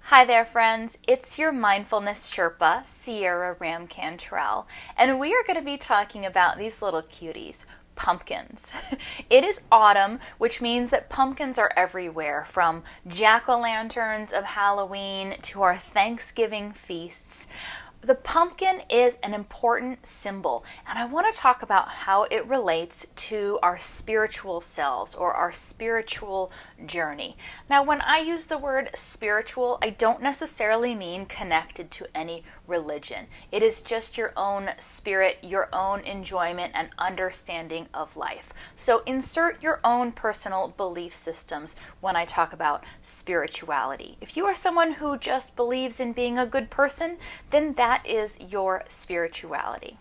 Hi there, friends. It's your Mindfulness Sherpa, Sierra Ramm Cantrell, and we are going to be talking about these little cuties, pumpkins. It is autumn, which means that pumpkins are everywhere, from jack-o'-lanterns of Halloween to our Thanksgiving feasts. The pumpkin is an important symbol, and I want to talk about how it relates to our spiritual selves or our spiritual journey. Now, when I use the word spiritual, I don't necessarily mean connected to any religion. It is just your own spirit, your own enjoyment and understanding of life. So insert your own personal belief systems when I talk about spirituality. If you are someone who just believes in being a good person, then that is your spirituality.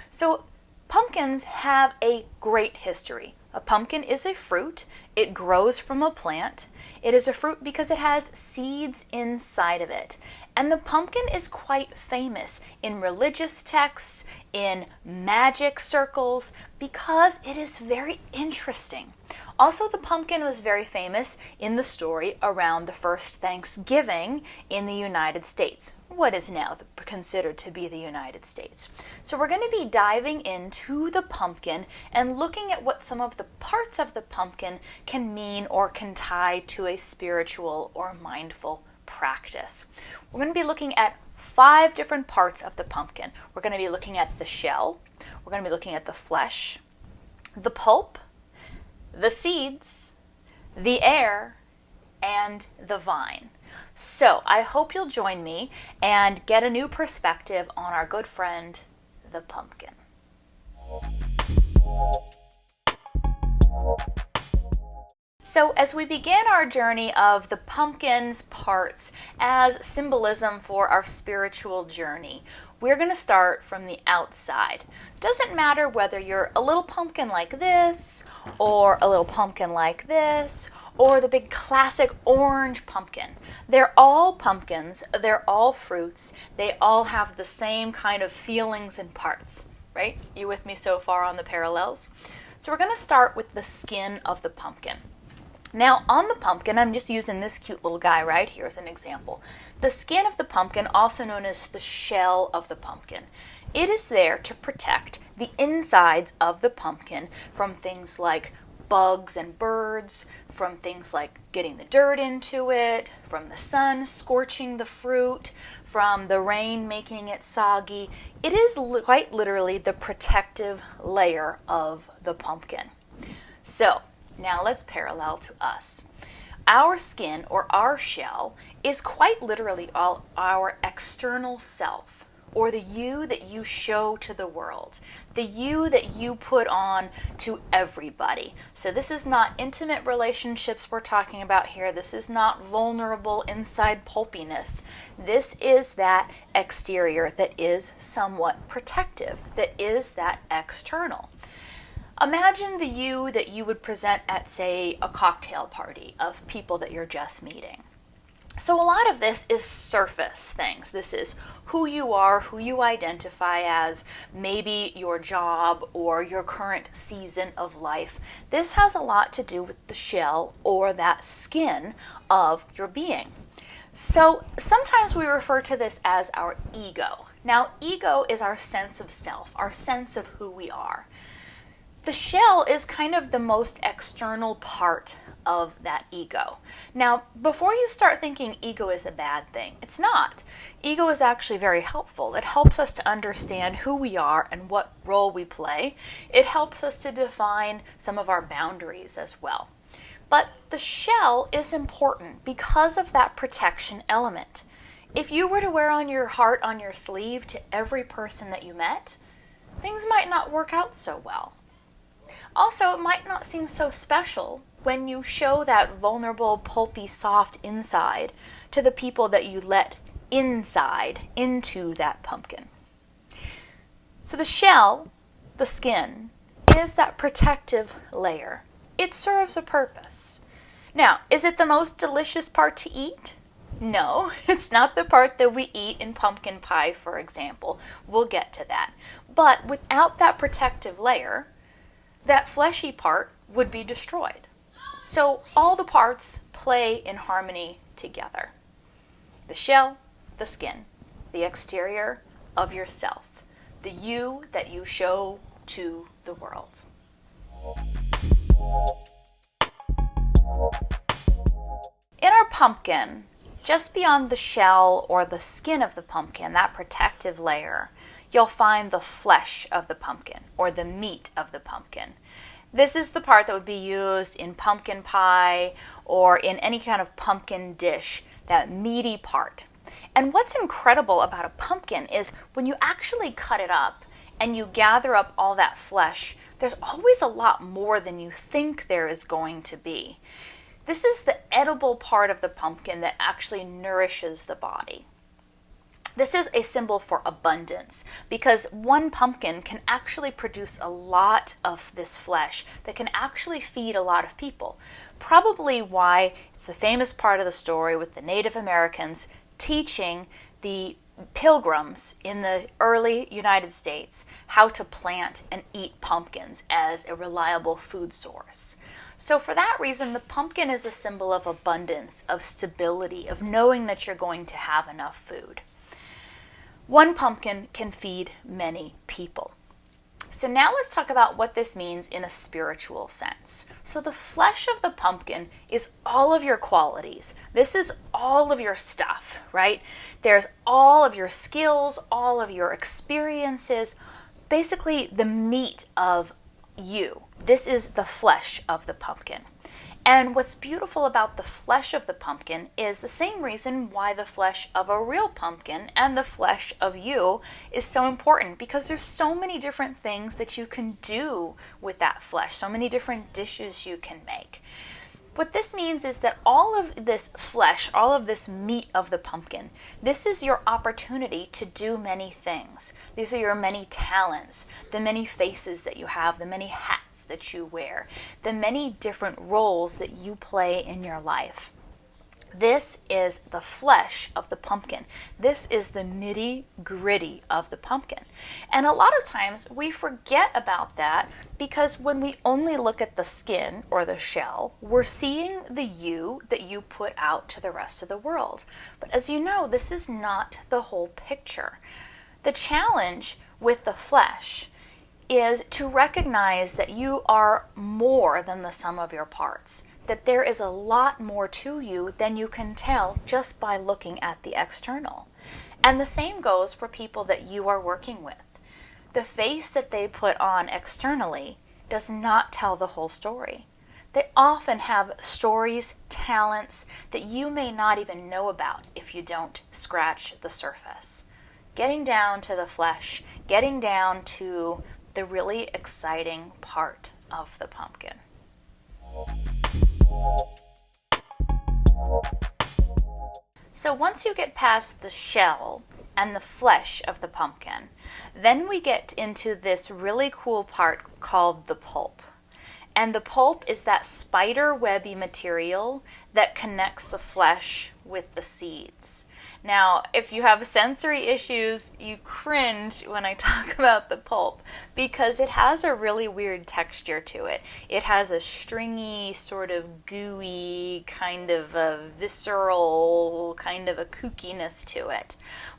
So pumpkins have a great history. A pumpkin is a fruit. It grows from a plant. It is a fruit because it has seeds inside of it. And the pumpkin is quite famous in religious texts, in magic circles, because it is very interesting. Also, the pumpkin was very famous in the story around the first Thanksgiving in the United States, what is now considered to be the United States. So we're going to be diving into the pumpkin and looking at what some of the parts of the pumpkin can mean or can tie to a spiritual or mindful practice. We're going to be looking at 5 different parts of the pumpkin. We're going to be looking at the shell, we're going to be looking at the flesh, the pulp, the seeds, the air, and the vine. So I hope you'll join me and get a new perspective on our good friend, the pumpkin. So as we begin our journey of the pumpkin's parts as symbolism for our spiritual journey, we're going to start from the outside. Doesn't matter whether you're a little pumpkin like this, or a little pumpkin like this, or the big classic orange pumpkin. They're all pumpkins, they're all fruits, they all have the same kind of feelings and parts, right? You with me so far on the parallels? So we're going to start with the skin of the pumpkin. Now, on the pumpkin, I'm just using this cute little guy right here as an example. The skin of the pumpkin, also known as the shell of the pumpkin, it is there to protect the insides of the pumpkin from things like bugs and birds, from things like getting the dirt into it, from the sun scorching the fruit, from the rain making it soggy. It is quite literally the protective layer of the pumpkin. So, now let's parallel to us. Our skin or our shell is quite literally all our external self, or the you that you show to the world, the you that you put on to everybody. So this is not intimate relationships we're talking about here. This is not vulnerable inside pulpiness. This is that exterior that is somewhat protective, that is that external. Imagine the you that you would present at, say, a cocktail party of people that you're just meeting. So a lot of this is surface things. This is who you are, who you identify as, maybe your job or your current season of life. This has a lot to do with the shell or that skin of your being. So sometimes we refer to this as our ego. Now, ego is our sense of self, our sense of who we are. The shell is kind of the most external part of that ego. Now, before you start thinking ego is a bad thing, it's not. Ego is actually very helpful. It helps us to understand who we are and what role we play. It helps us to define some of our boundaries as well. But the shell is important because of that protection element. If you were to wear on your heart on your sleeve to every person that you met, things might not work out so well. Also, it might not seem so special when you show that vulnerable, pulpy, soft inside to the people that you let inside into that pumpkin. So the shell, the skin, is that protective layer. It serves a purpose. Now, is it the most delicious part to eat? No, it's not the part that we eat in pumpkin pie, for example. We'll get to that. But without that protective layer, that fleshy part would be destroyed. So all the parts play in harmony together. The shell, the skin, the exterior of yourself, the you that you show to the world. In our pumpkin, just beyond the shell or the skin of the pumpkin, that protective layer, you'll find the flesh of the pumpkin or the meat of the pumpkin. This is the part that would be used in pumpkin pie or in any kind of pumpkin dish, that meaty part. And what's incredible about a pumpkin is when you actually cut it up and you gather up all that flesh, there's always a lot more than you think there is going to be. This is the edible part of the pumpkin that actually nourishes the body. This is a symbol for abundance because one pumpkin can actually produce a lot of this flesh that can actually feed a lot of people. Probably why it's the famous part of the story with the Native Americans teaching the pilgrims in the early United States how to plant and eat pumpkins as a reliable food source. So for that reason, the pumpkin is a symbol of abundance, of stability, of knowing that you're going to have enough food. One pumpkin can feed many people. So now let's talk about what this means in a spiritual sense. So the flesh of the pumpkin is all of your qualities. This is all of your stuff, right? There's all of your skills, all of your experiences, basically the meat of you. This is the flesh of the pumpkin. And what's beautiful about the flesh of the pumpkin is the same reason why the flesh of a real pumpkin and the flesh of you is so important, because there's so many different things that you can do with that flesh, so many different dishes you can make. What this means is that all of this flesh, all of this meat of the pumpkin, this is your opportunity to do many things. These are your many talents, the many faces that you have, the many hats that you wear, the many different roles that you play in your life. This is the flesh of the pumpkin. This is the nitty-gritty of the pumpkin. And a lot of times we forget about that because when we only look at the skin or the shell, we're seeing the you that you put out to the rest of the world. But as you know, this is not the whole picture. The challenge with the flesh is to recognize that you are more than the sum of your parts, that there is a lot more to you than you can tell just by looking at the external. And the same goes for people that you are working with. The face that they put on externally does not tell the whole story. They often have stories, talents that you may not even know about if you don't scratch the surface. Getting down to the flesh, getting down to the really exciting part of the pumpkin. So once you get past the shell and the flesh of the pumpkin, then we get into this really cool part called the pulp. And the pulp is that spider webby material that connects the flesh with the seeds. Now, if you have sensory issues, you cringe when I talk about the pulp because it has a really weird texture to it. It has a stringy, sort of gooey, kind of a visceral, kind of a kookiness to it.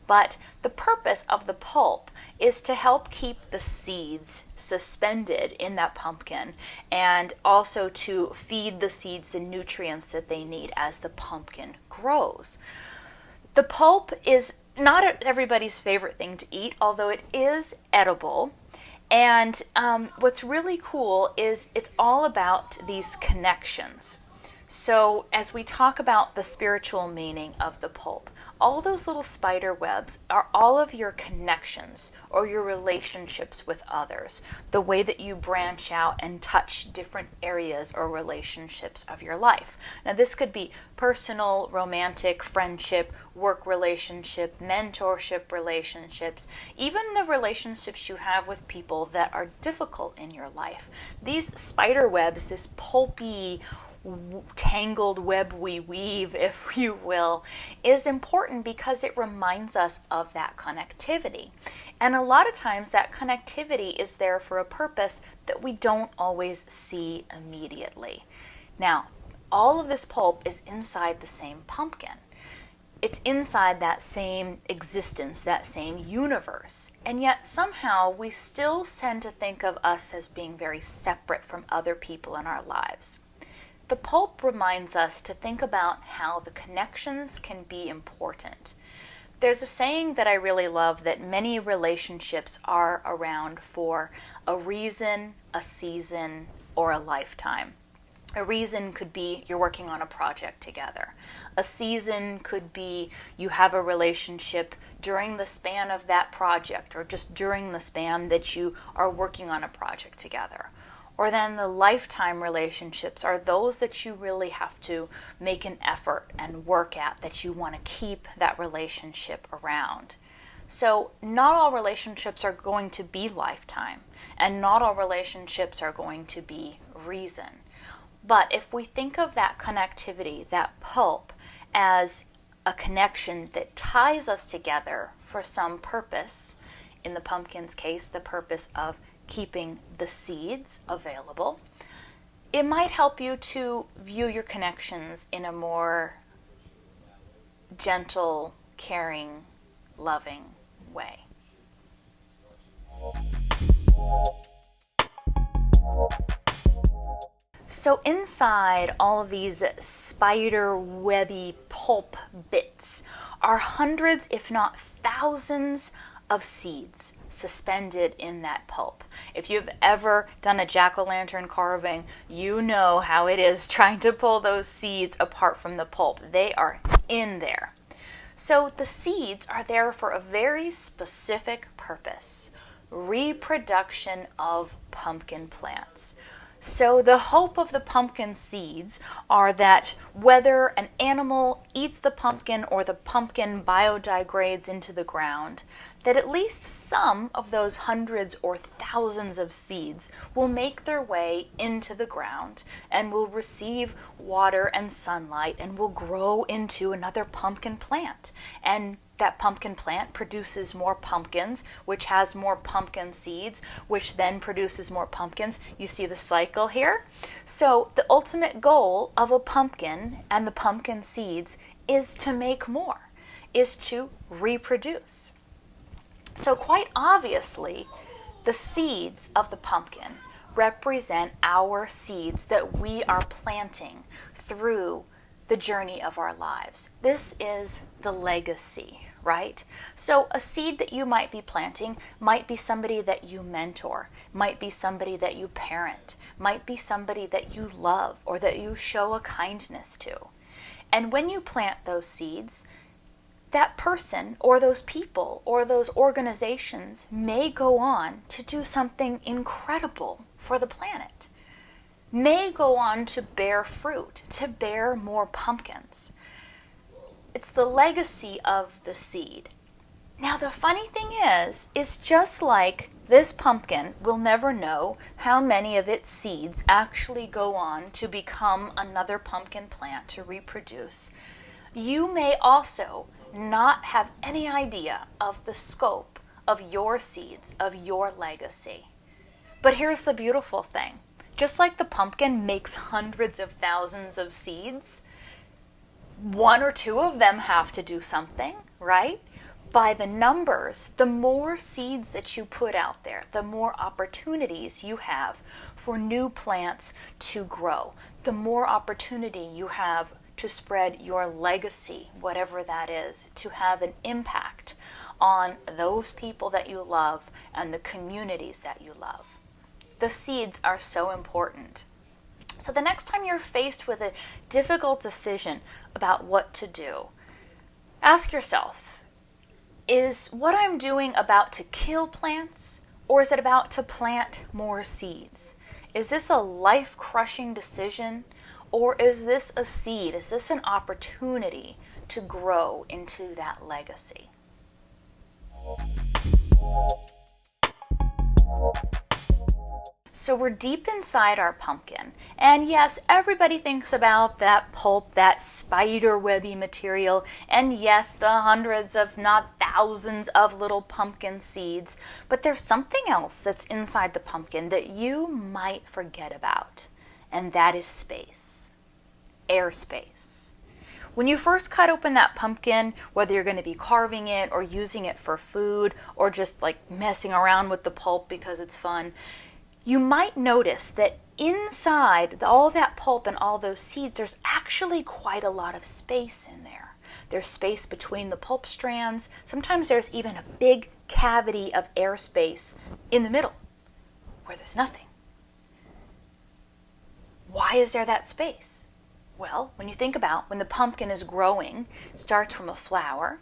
But the purpose of the pulp is to help keep the seeds suspended in that pumpkin and also to feed the seeds the nutrients that they need as the pumpkin grows. The pulp is not everybody's favorite thing to eat, although it is edible. And what's really cool is it's all about these connections. So as we talk about the spiritual meaning of the pulp, all those little spider webs are all of your connections or your relationships with others, the way that you branch out and touch different areas or relationships of your life. Now this could be personal, romantic, friendship, work relationship, mentorship relationships, even the relationships you have with people that are difficult in your life. These spider webs, this pulpy, tangled web we weave, if you will, is important because it reminds us of that connectivity. And a lot of times that connectivity is there for a purpose that we don't always see immediately. Now, all of this pulp is inside the same pumpkin. It's inside that same existence, that same universe. And yet somehow we still tend to think of us as being very separate from other people in our lives. The pulp reminds us to think about how the connections can be important. There's a saying that I really love that many relationships are around for a reason, a season, or a lifetime. A reason could be you're working on a project together. A season could be you have a relationship during the span of that project or just during the span that you are working on a project together. Or then the lifetime relationships are those that you really have to make an effort and work at, that you want to keep that relationship around. So not all relationships are going to be lifetime, and not all relationships are going to be reason. But if we think of that connectivity, that pulp, as a connection that ties us together for some purpose, in the pumpkin's case, the purpose of keeping the seeds available, it might help you to view your connections in a more gentle, caring, loving way. So inside all of these spider webby pulp bits are hundreds, if not thousands, of seeds suspended in that pulp. If you've ever done a jack-o'-lantern carving, you know how it is trying to pull those seeds apart from the pulp. They are in there. So the seeds are there for a very specific purpose: reproduction of pumpkin plants. So the hope of the pumpkin seeds are that whether an animal eats the pumpkin or the pumpkin biodegrades into the ground, that at least some of those hundreds or thousands of seeds will make their way into the ground and will receive water and sunlight and will grow into another pumpkin plant. And that pumpkin plant produces more pumpkins, which has more pumpkin seeds, which then produces more pumpkins. You see the cycle here? So the ultimate goal of a pumpkin and the pumpkin seeds is to make more, is to reproduce. So quite obviously, the seeds of the pumpkin represent our seeds that we are planting through the journey of our lives. This is the legacy, right? So a seed that you might be planting might be somebody that you mentor, might be somebody that you parent, might be somebody that you love or that you show a kindness to. And when you plant those seeds, that person or those people or those organizations may go on to do something incredible for the planet, may go on to bear fruit, to bear more pumpkins. It's the legacy of the seed. Now the funny thing is just like this pumpkin will never know how many of its seeds actually go on to become another pumpkin plant to reproduce, you may also not have any idea of the scope of your seeds, of your legacy. But here's the beautiful thing. Just like the pumpkin makes hundreds of thousands of seeds, one or two of them have to do something, right? By the numbers, the more seeds that you put out there, the more opportunities you have for new plants to grow, the more opportunity you have to spread your legacy, whatever that is, to have an impact on those people that you love and the communities that you love. The seeds are so important. So the next time you're faced with a difficult decision about what to do, ask yourself, is what I'm doing about to kill plants, or is it about to plant more seeds? Is this a life-crushing decision, or is this a seed? Is this an opportunity to grow into that legacy? So we're deep inside our pumpkin. And yes, everybody thinks about that pulp, that spider webby material, and yes, the hundreds if not thousands of little pumpkin seeds. But there's something else that's inside the pumpkin that you might forget about, and that is space, airspace. When you first cut open that pumpkin, whether you're going to be carving it or using it for food or just like messing around with the pulp because it's fun, you might notice that inside all that pulp and all those seeds, there's actually quite a lot of space in there. There's space between the pulp strands. Sometimes there's even a big cavity of airspace in the middle where there's nothing. Why is there that space? Well, when you think about when the pumpkin is growing, it starts from a flower,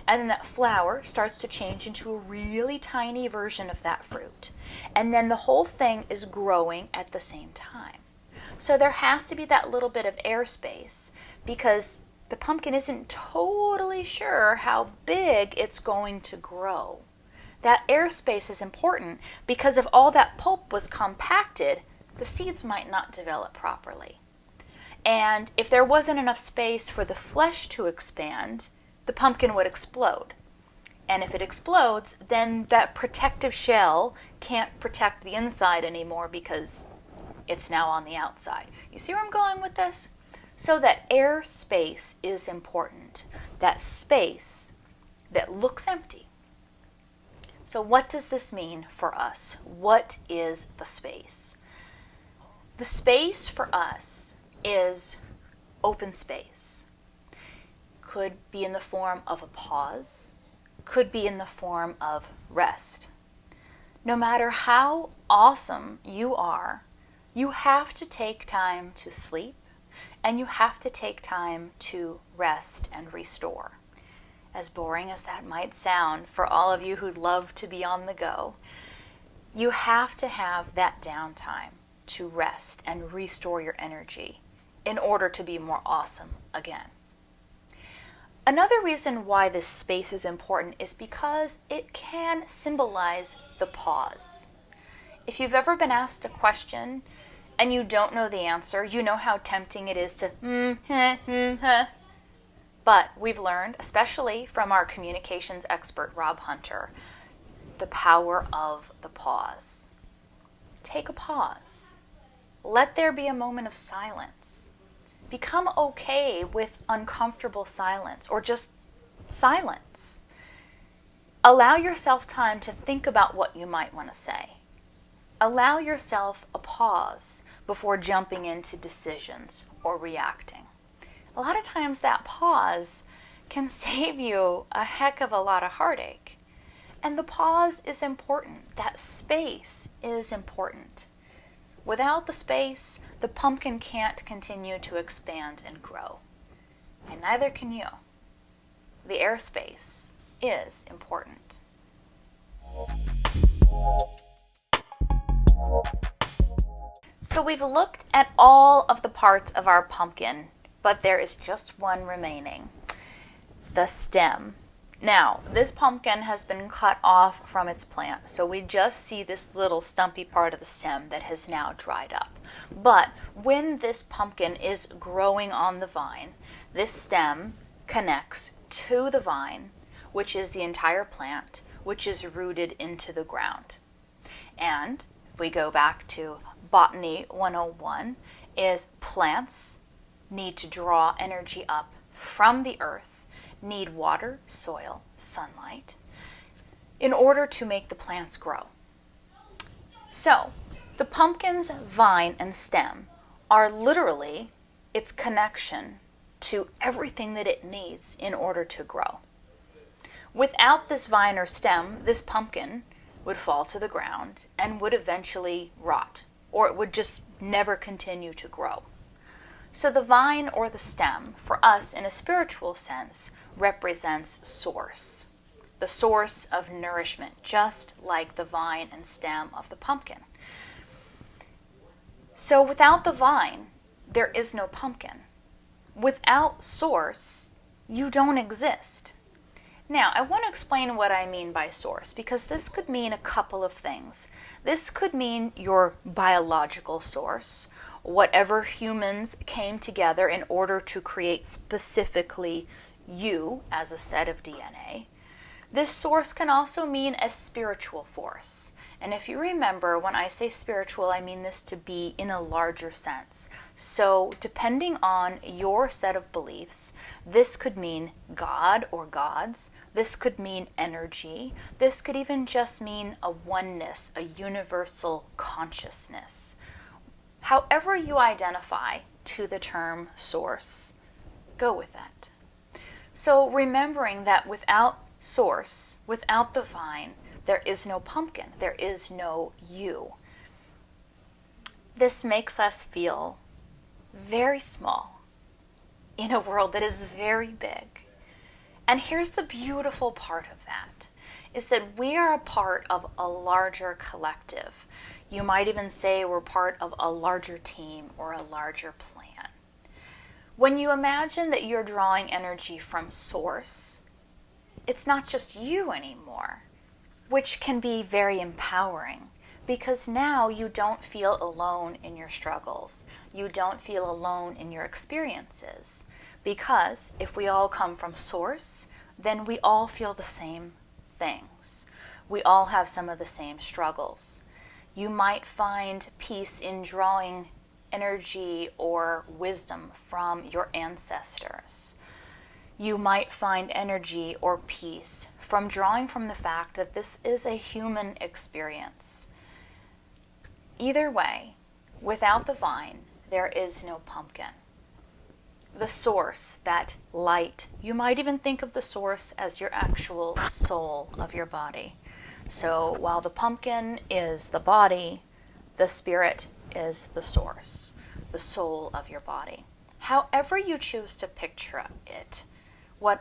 and then that flower starts to change into a really tiny version of that fruit. And then the whole thing is growing at the same time. So there has to be that little bit of airspace because the pumpkin isn't totally sure how big it's going to grow. That airspace is important because if all that pulp was compacted, the seeds might not develop properly. And if there wasn't enough space for the flesh to expand, the pumpkin would explode. And if it explodes, then that protective shell can't protect the inside anymore because it's now on the outside. You see where I'm going with this? So that air space is important. That space that looks empty. So what does this mean for us? What is the space? The space for us is open space. Could be in the form of a pause, could be in the form of rest. No matter how awesome you are, you have to take time to sleep and you have to take time to rest and restore. As boring as that might sound for all of you who love to be on the go, you have to have that downtime to rest and restore your energy in order to be more awesome again. Another reason why this space is important is because it can symbolize the pause. If you've ever been asked a question and you don't know the answer, you know how tempting it is to But we've learned, especially from our communications expert Rob Hunter, the power of the pause. Take a pause. Let there be a moment of silence. Become okay with uncomfortable silence or just silence. Allow yourself time to think about what you might want to say. Allow yourself a pause before jumping into decisions or reacting. A lot of times that pause can save you a heck of a lot of heartache. And the pause is important. That space is important. Without the space, the pumpkin can't continue to expand and grow. And neither can you. The airspace is important. So we've looked at all of the parts of our pumpkin, but there is just one remaining, the stem. Now, this pumpkin has been cut off from its plant, so we just see this little stumpy part of the stem that has now dried up. But when this pumpkin is growing on the vine, this stem connects to the vine, which is the entire plant, which is rooted into the ground. And if we go back to Botany 101, is plants need to draw energy up from the earth, need water, soil, sunlight, in order to make the plants grow. So, the pumpkin's vine and stem are literally its connection to everything that it needs in order to grow. Without this vine or stem, this pumpkin would fall to the ground and would eventually rot, or it would just never continue to grow. So the vine or the stem, for us in a spiritual sense, represents source, the source of nourishment, just like the vine and stem of the pumpkin. So without the vine, there is no pumpkin. Without source, you don't exist. Now, I want to explain what I mean by source, because this could mean a couple of things. This could mean your biological source, whatever humans came together in order to create specifically you as a set of DNA. This source can also mean a spiritual force. And if you remember, when I say spiritual, I mean this to be in a larger sense. So depending on your set of beliefs, this could mean God or gods. This could mean energy. This could even just mean a oneness, a universal consciousness. However you identify to the term source, go with that. So remembering that without source, without the vine, there is no pumpkin, there is no you. This makes us feel very small in a world that is very big. And here's the beautiful part of that, is that we are a part of a larger collective. You might even say we're part of a larger team or a larger plan. When you imagine that you're drawing energy from source, it's not just you anymore, which can be very empowering, because now you don't feel alone in your struggles. You don't feel alone in your experiences, because if we all come from source, then we all feel the same things. We all have some of the same struggles. You might find peace in drawing energy or wisdom from your ancestors. You might find energy or peace from drawing from the fact that this is a human experience. Either way, without the vine, there is no pumpkin. The source, that light, you might even think of the source as your actual soul of your body. So while the pumpkin is the body, the spirit is the source, the soul of your body. However you choose to picture it,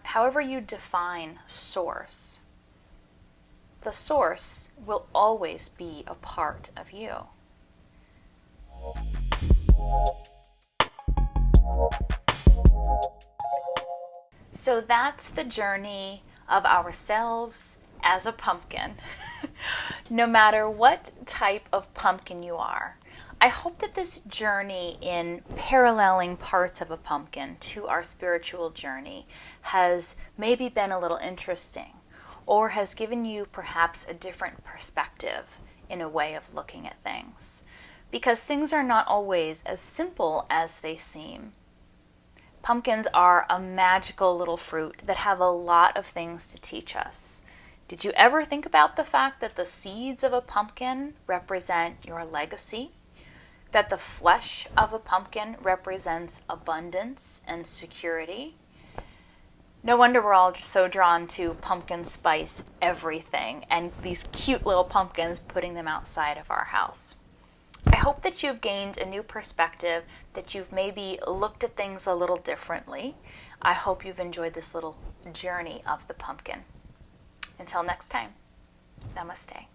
however you define source, the source will always be a part of you. So that's the journey of ourselves as a pumpkin. No matter what type of pumpkin you are, I hope that this journey in paralleling parts of a pumpkin to our spiritual journey has maybe been a little interesting, or has given you perhaps a different perspective in a way of looking at things. Because things are not always as simple as they seem. Pumpkins are a magical little fruit that have a lot of things to teach us. Did you ever think about the fact that the seeds of a pumpkin represent your legacy? That the flesh of a pumpkin represents abundance and security? No wonder we're all so drawn to pumpkin spice everything and these cute little pumpkins, putting them outside of our house. I hope that you've gained a new perspective, that you've maybe looked at things a little differently. I hope you've enjoyed this little journey of the pumpkin. Until next time, namaste.